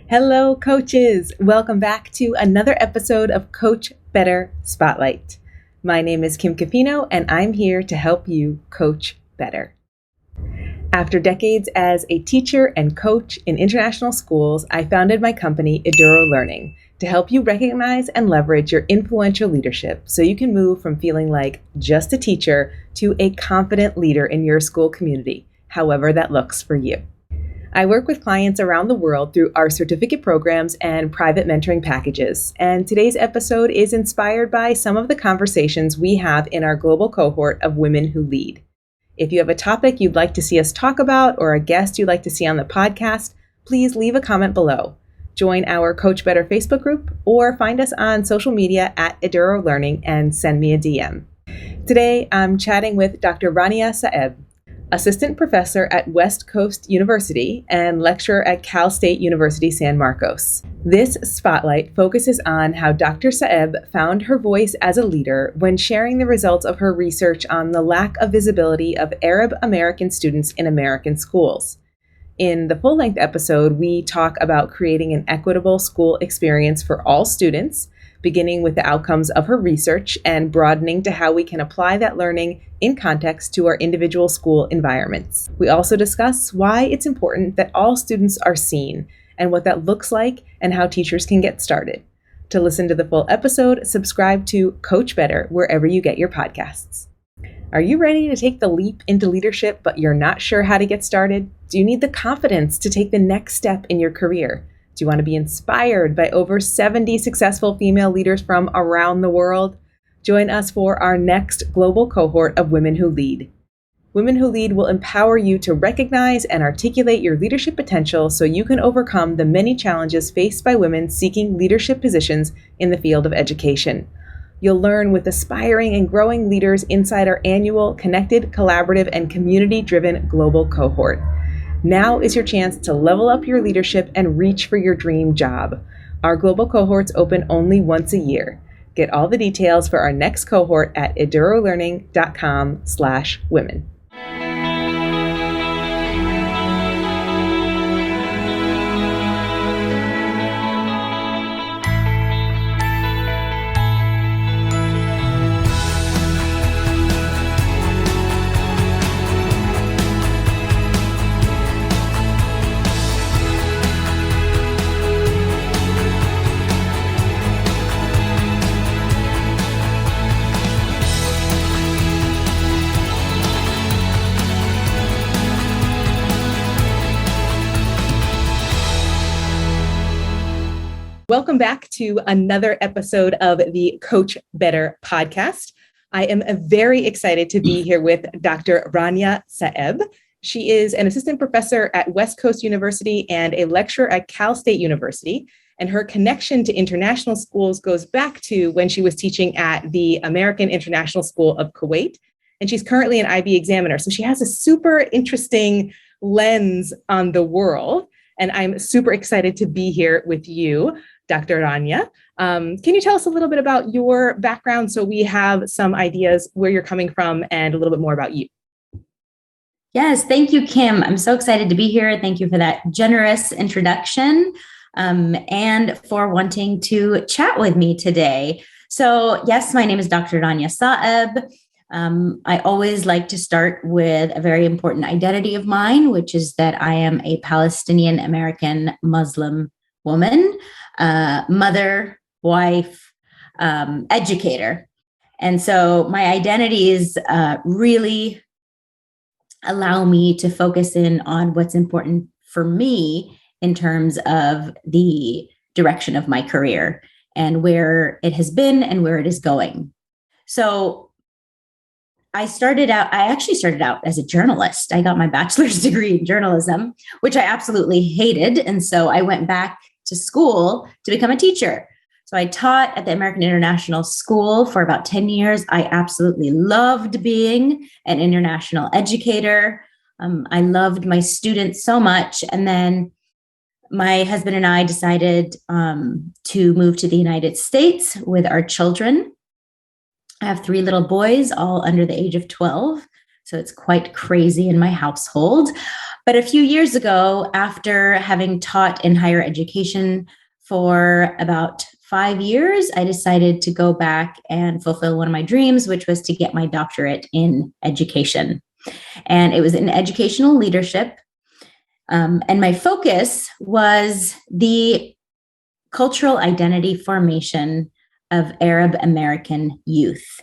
Hello, coaches. Welcome back to another episode of Coach Better Spotlight. My name is Kim Capino, and I'm here to help you coach better. After decades as a teacher and coach in international schools, I founded my company, Eduro Learning, to help you recognize and leverage your influential leadership so you can move from feeling like just a teacher to a confident leader in your school community, however that looks for you. I work with clients around the world through our certificate programs and private mentoring packages, and today's episode is inspired by some of the conversations we have in our global cohort of women who lead. If you have a topic you'd like to see us talk about or a guest you'd like to see on the podcast, please leave a comment below. Join our Coach Better Facebook group or find us on social media at Eduro Learning and send me a DM. Today, I'm chatting with Dr. Rania Saeb, Assistant Professor at West Coast University and lecturer at Cal State University San Marcos. This spotlight focuses on how Dr. Saeb found her voice as a leader when sharing the results of her research on the lack of visibility of Arab American students in American schools. In the full-length episode, we talk about creating an equitable school experience for all students, beginning with the outcomes of her research and broadening to how we can apply that learning in context to our individual school environments. We also discuss why it's important that all students are seen and what that looks like and how teachers can get started. To listen to the full episode, subscribe to Coach Better wherever you get your podcasts. Are you ready to take the leap into leadership, but you're not sure how to get started? Do you need the confidence to take the next step in your career? Do you want to be inspired by over 70 successful female leaders from around the world? Join us for our next global cohort of Women Who Lead. Women Who Lead will empower you to recognize and articulate your leadership potential so you can overcome the many challenges faced by women seeking leadership positions in the field of education. You'll learn with aspiring and growing leaders inside our annual Connected, Collaborative, and Community-Driven Global Cohort. Now is your chance to level up your leadership and reach for your dream job. Our global cohorts open only once a year. Get all the details for our next cohort at edurolearning.com/women. Welcome back to another episode of the Coach Better podcast. I am very excited to be here with Dr. Rania Saeb. She is an assistant professor at West Coast University and a lecturer at Cal State University. And her connection to international schools goes back to when she was teaching at the American International School of Kuwait. And she's currently an IB examiner. So she has a super interesting lens on the world. And I'm super excited to be here with you, Dr. Rania. Can you tell us a little bit about your background so we have some ideas where you're coming from and a little bit more about you? Yes, thank you, Kim. I'm so excited to be here. Thank you for that generous introduction and for wanting to chat with me today. So yes, my name is Dr. Rania Saeb. I always like to start with a very important identity of mine, which is that I am a Palestinian American Muslim woman, mother, wife, educator. And so my identities really allow me to focus in on what's important for me in terms of the direction of my career and where it has been and where it is going. So I actually started out as a journalist. I got my bachelor's degree in journalism, which I absolutely hated. And so I went back to school to become a teacher. So I taught at the American International School for about 10 years. I absolutely loved being an international educator. I loved my students so much. And then my husband and I decided to move to the United States with our children. I have 3 little boys, all under the age of 12. So it's quite crazy in my household. But a few years ago, after having taught in higher education for about 5 years, I decided to go back and fulfill one of my dreams, which was to get my doctorate in education. And it was in educational leadership. And my focus was the cultural identity formation of Arab American youth.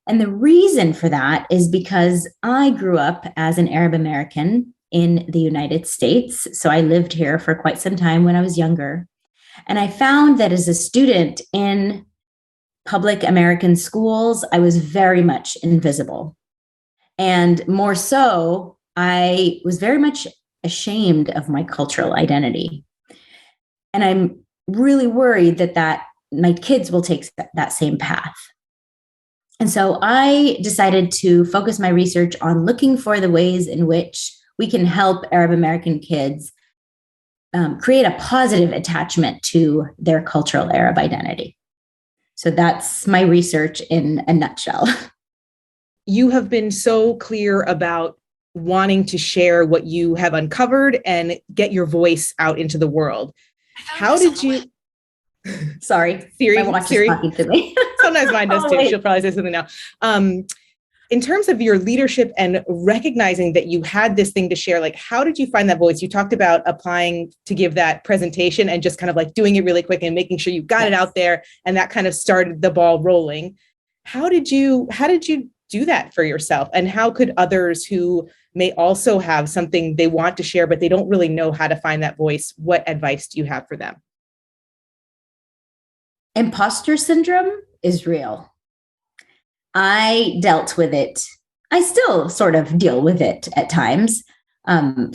And the reason for that is because I grew up as an Arab American in the United States. So I lived here for quite some time when I was younger. And I found that as a student in public American schools, I was very much invisible. And more so, I was very much ashamed of my cultural identity. And I'm really worried that my kids will take that same path. And so I decided to focus my research on looking for the ways in which we can help Arab American kids create a positive attachment to their cultural Arab identity. So that's my research in a nutshell. You have been so clear about wanting to share what you have uncovered and get your voice out into the world. How did you... Sorry, Siri, my watch is talking to me. Sometimes mine does too. Wait. She'll probably say something now. In terms of your leadership and recognizing that you had this thing to share, like, how did you find that voice? You talked about applying to give that presentation and just kind of like doing it really quick and making sure you got it out there. And that kind of started the ball rolling. How did you do that for yourself? And how could others who may also have something they want to share, but they don't really know how to find that voice, what advice do you have for them? Imposter syndrome is real. I dealt with it. I still sort of deal with it at times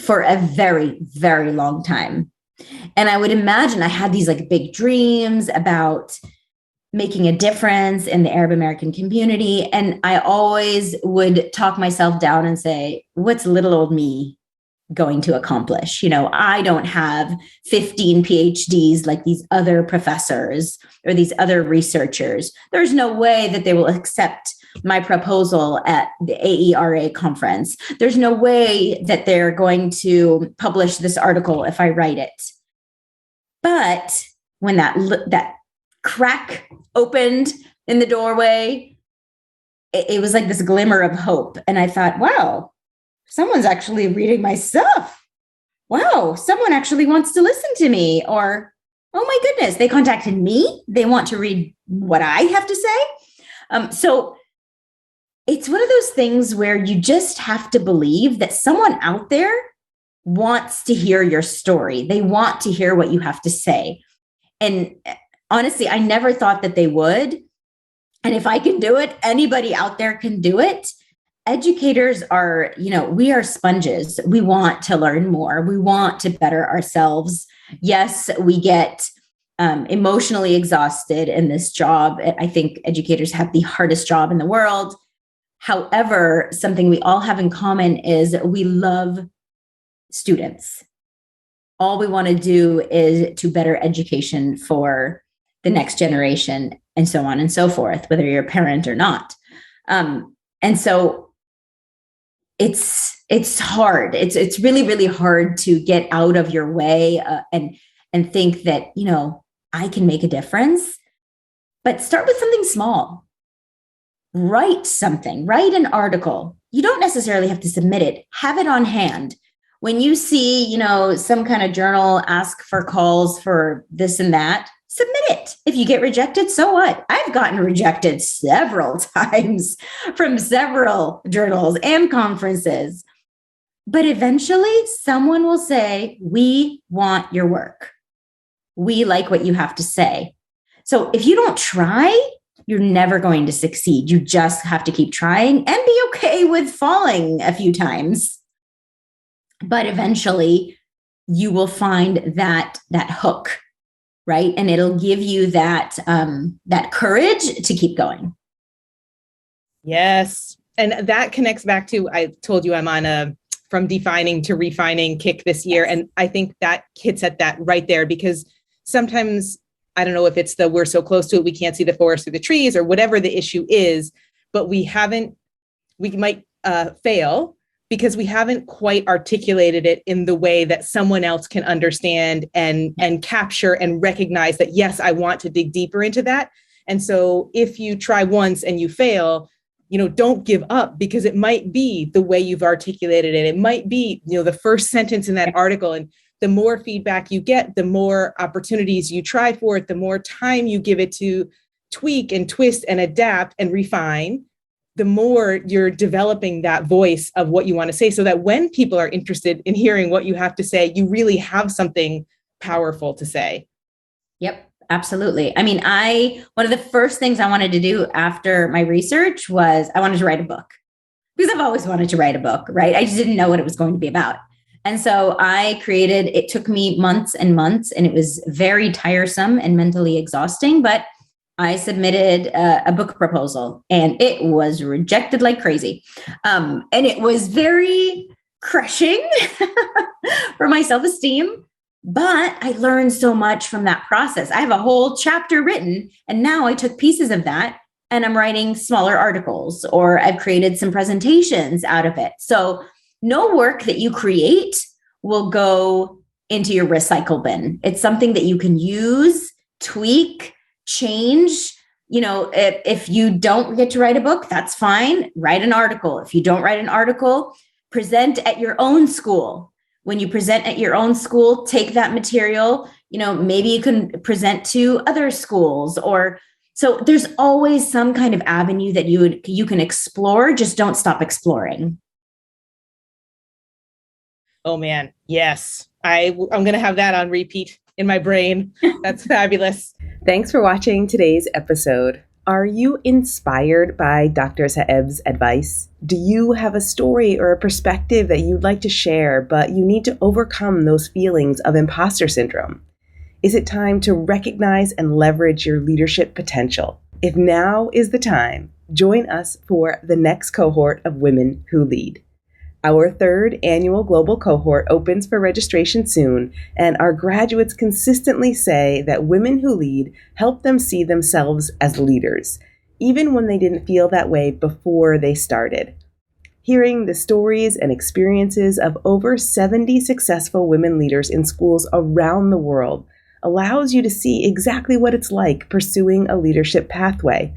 for a very, very long time. And I would imagine I had these like big dreams about making a difference in the Arab American community. And I always would talk myself down and say, what's little old me going to accomplish? You know, I don't have 15 PhDs like these other professors or these other researchers. There's no way that they will accept my proposal at the AERA conference. There's no way that they're going to publish this article if I write it. But when that crack opened in the doorway, it was like this glimmer of hope. And I thought, wow, someone's actually reading my stuff. Wow, someone actually wants to listen to me. Or, oh my goodness, they contacted me. They want to read what I have to say. So it's one of those things where you just have to believe that someone out there wants to hear your story. They want to hear what you have to say. And honestly, I never thought that they would. And if I can do it, anybody out there can do it. Educators are, we are sponges. We want to learn more. We want to better ourselves. Yes, we get emotionally exhausted in this job. I think educators have the hardest job in the world. However, something we all have in common is we love students. All we want to do is to better education for the next generation and so on and so forth, whether you're a parent or not. And so it's hard. It's really, really hard to get out of your way and think that, I can make a difference. But start with something small. Write something, write an article. You don't necessarily have to submit it. Have it on hand. When you see, some kind of journal ask for calls for this and that, submit it. If you get rejected, so what? I've gotten rejected several times from several journals and conferences. But eventually someone will say, we want your work. We like what you have to say. So if you don't try, you're never going to succeed. You just have to keep trying and be okay with falling a few times. But eventually you will find that hook, right? And it'll give you that courage to keep going. Yes. And that connects back to, I told you I'm on a from defining to refining kick this year. Yes. And I think that hits at that right there, because sometimes, I don't know if it's we're so close to it, we can't see the forest through the trees or whatever the issue is, but we might fail because we haven't quite articulated it in the way that someone else can understand and capture and recognize that, yes, I want to dig deeper into that. And so if you try once and you fail, don't give up, because it might be the way you've articulated it. It might be, the first sentence in that article. And the more feedback you get, the more opportunities you try for it, the more time you give it to tweak and twist and adapt and refine, the more you're developing that voice of what you want to say, so that when people are interested in hearing what you have to say, you really have something powerful to say. Yep. Absolutely. I mean, one of the first things I wanted to do after my research was I wanted to write a book, because I've always wanted to write a book, right? I just didn't know what it was going to be about. And so it took me months and months, and it was very tiresome and mentally exhausting, but I submitted a book proposal and it was rejected like crazy. And it was very crushing for my self-esteem. But I learned so much from that process. I have a whole chapter written, and now I took pieces of that and I'm writing smaller articles, or I've created some presentations out of it. So no work that you create will go into your recycle bin. It's something that you can use, tweak, change. If you don't get to write a book, that's fine. Write an article. If you don't write an article, present at your own school. When you present at your own school, take that material, maybe you can present to other schools, so there's always some kind of avenue that you can explore. Just don't stop exploring. Oh man. Yes. I'm going to have that on repeat in my brain. That's fabulous. Thanks for watching today's episode. Are you inspired by Dr. Saeb's advice? Do you have a story or a perspective that you'd like to share, but you need to overcome those feelings of imposter syndrome? Is it time to recognize and leverage your leadership potential? If now is the time, join us for the next cohort of Women Who Lead. Our third annual global cohort opens for registration soon, and our graduates consistently say that Women Who Lead help them see themselves as leaders, even when they didn't feel that way before they started. Hearing the stories and experiences of over 70 successful women leaders in schools around the world allows you to see exactly what it's like pursuing a leadership pathway.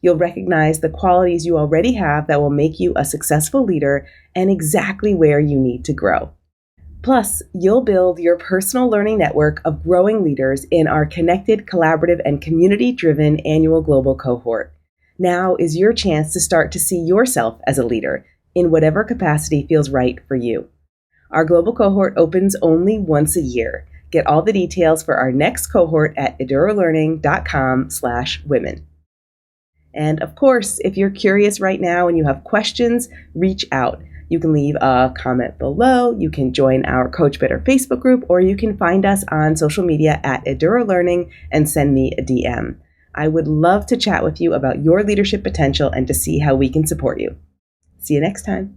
You'll recognize the qualities you already have that will make you a successful leader and exactly where you need to grow. Plus, you'll build your personal learning network of growing leaders in our connected, collaborative, and community-driven annual global cohort. Now is your chance to start to see yourself as a leader in whatever capacity feels right for you. Our global cohort opens only once a year. Get all the details for our next cohort at eduralearning.com/women. And of course, if you're curious right now and you have questions, reach out. You can leave a comment below, you can join our Coach Better Facebook group, or you can find us on social media at Eduro Learning and send me a DM. I would love to chat with you about your leadership potential and to see how we can support you. See you next time.